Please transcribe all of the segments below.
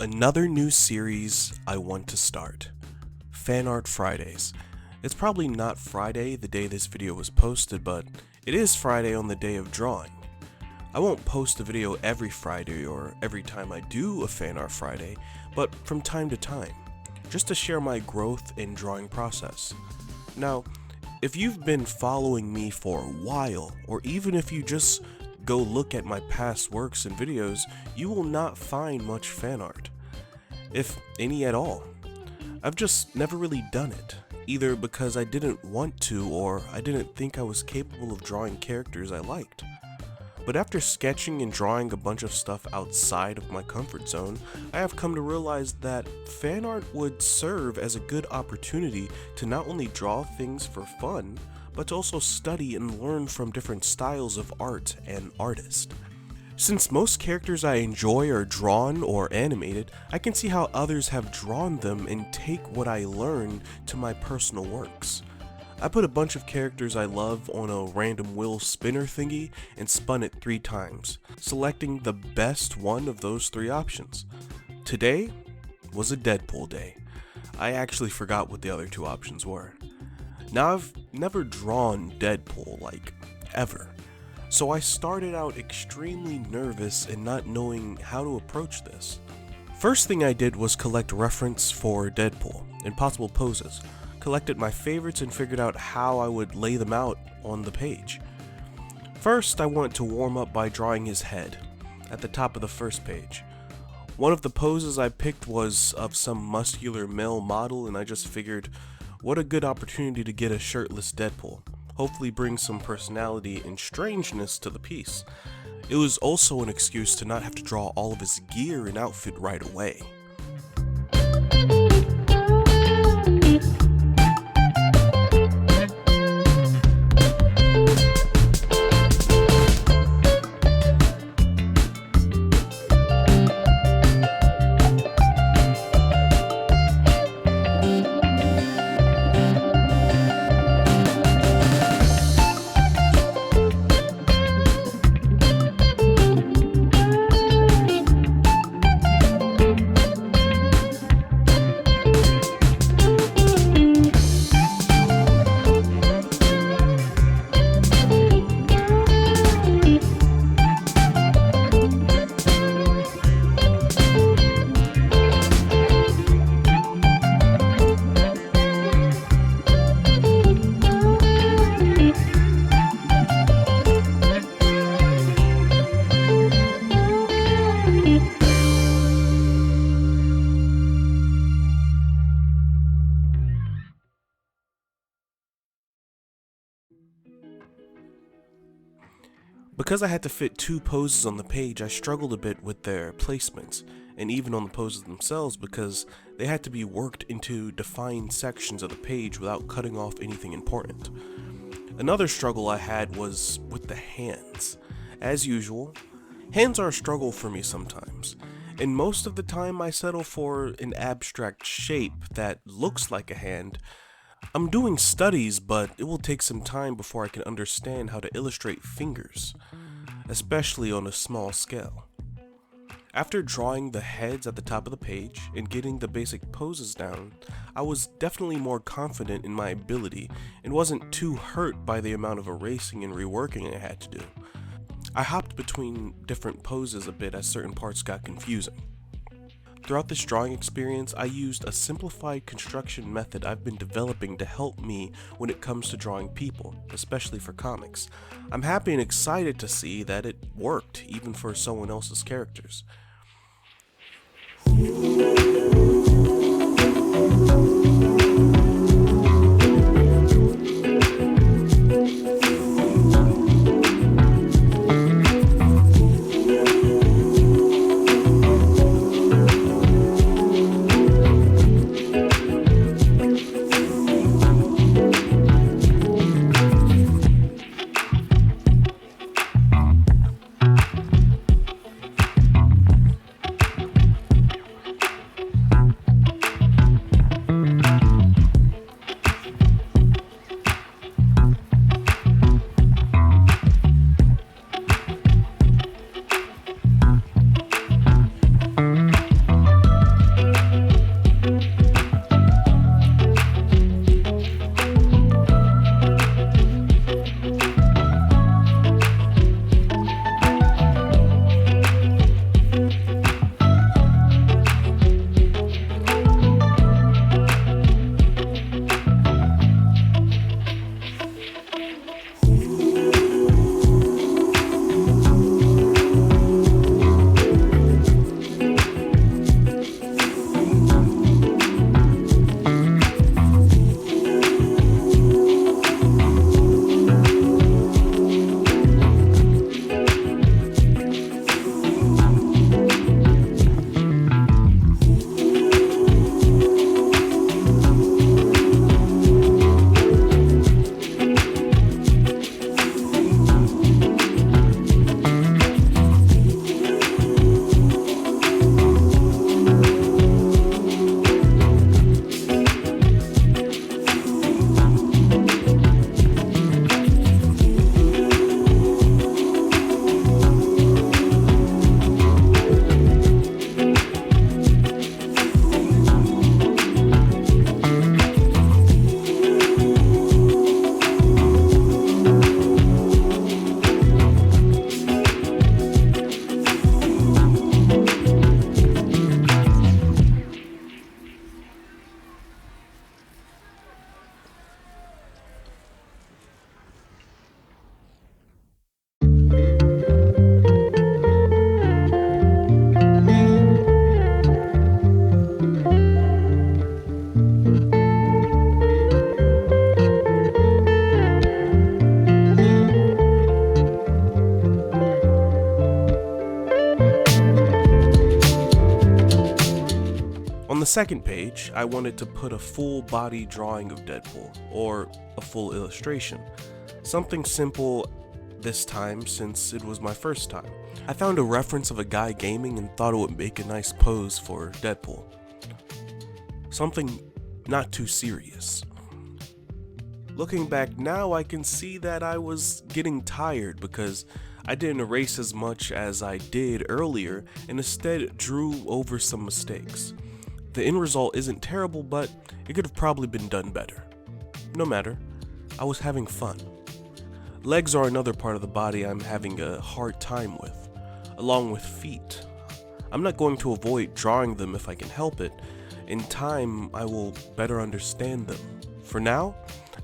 Another new series I want to start. Fanart Fridays. It's probably not Friday the day this video was posted, but it is Friday on the day of drawing. I won't post a video every Friday or every time I do a Fanart Friday, but from time to time, just to share my growth in drawing process. Now, if you've been following me for a while, or even if you just go look at my past works and videos, you will not find much fan art, if any at all. I've just never really done it, either because I didn't want to or I didn't think I was capable of drawing characters I liked. But after sketching and drawing a bunch of stuff outside of my comfort zone, I have come to realize that fan art would serve as a good opportunity to not only draw things for fun, but to also study and learn from different styles of art and artists. Since most characters I enjoy are drawn or animated, I can see how others have drawn them and take what I learn to my personal works. I put a bunch of characters I love on a random wheel spinner thingy and spun it 3 times, selecting the best one of those 3 options. Today was a Deadpool day. I actually forgot what the other 2 options were. Now, I've never drawn Deadpool, like, ever, so I started out extremely nervous and not knowing how to approach this. First thing I did was collect reference for Deadpool and possible poses, collected my favorites and figured out how I would lay them out on the page. First, I wanted to warm up by drawing his head at the top of the first page. One of the poses I picked was of some muscular male model, and I just figured, what a good opportunity to get a shirtless Deadpool, hopefully bring some personality and strangeness to the piece. It was also an excuse to not have to draw all of his gear and outfit right away. Because I had to fit 2 poses on the page, I struggled a bit with their placements, and even on the poses themselves because they had to be worked into defined sections of the page without cutting off anything important. Another struggle I had was with the hands. As usual, hands are a struggle for me sometimes, and most of the time I settle for an abstract shape that looks like a hand. I'm doing studies, but it will take some time before I can understand how to illustrate fingers, especially on a small scale. After drawing the heads at the top of the page and getting the basic poses down, I was definitely more confident in my ability and wasn't too hurt by the amount of erasing and reworking I had to do. I hopped between different poses a bit as certain parts got confusing. Throughout this drawing experience, I used a simplified construction method I've been developing to help me when it comes to drawing people, especially for comics. I'm happy and excited to see that it worked, even for someone else's characters. the second page, I wanted to put a full body drawing of Deadpool, or a full illustration. Something simple this time since it was my first time. I found a reference of a guy gaming and thought it would make a nice pose for Deadpool. Something not too serious. Looking back now, I can see that I was getting tired because I didn't erase as much as I did earlier and instead drew over some mistakes. The end result isn't terrible, but it could have probably been done better. No matter, I was having fun. Legs are another part of the body I'm having a hard time with, along with feet. I'm not going to avoid drawing them if I can help it. In time, I will better understand them. For now,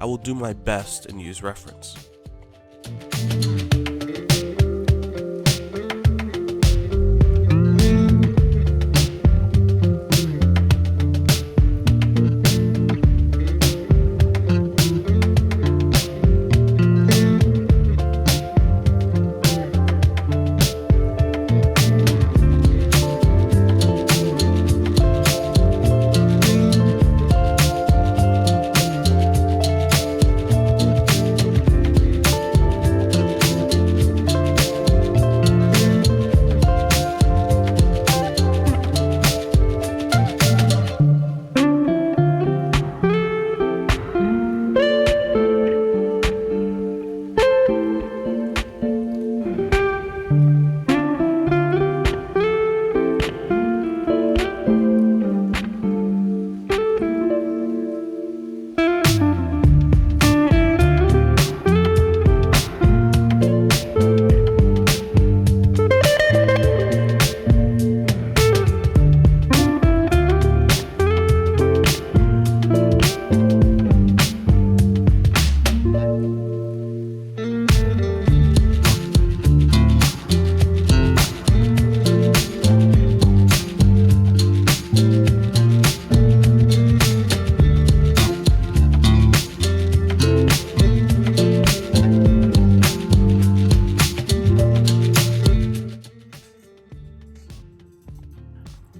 I will do my best and use reference.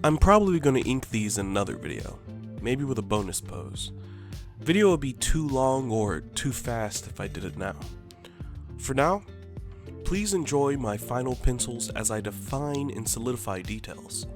I'm probably going to ink these in another video, maybe with a bonus pose. Video would be too long or too fast if I did it now. For now, please enjoy my final pencils as I define and solidify details.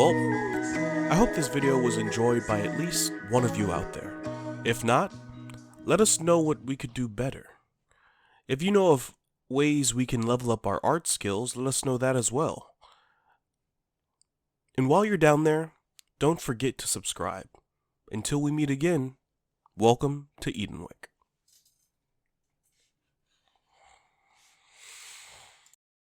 Well, I hope this video was enjoyed by at least one of you out there. If not, let us know what we could do better. If you know of ways we can level up our art skills, let us know that as well. And while you're down there, don't forget to subscribe. Until we meet again, welcome to Edenwick.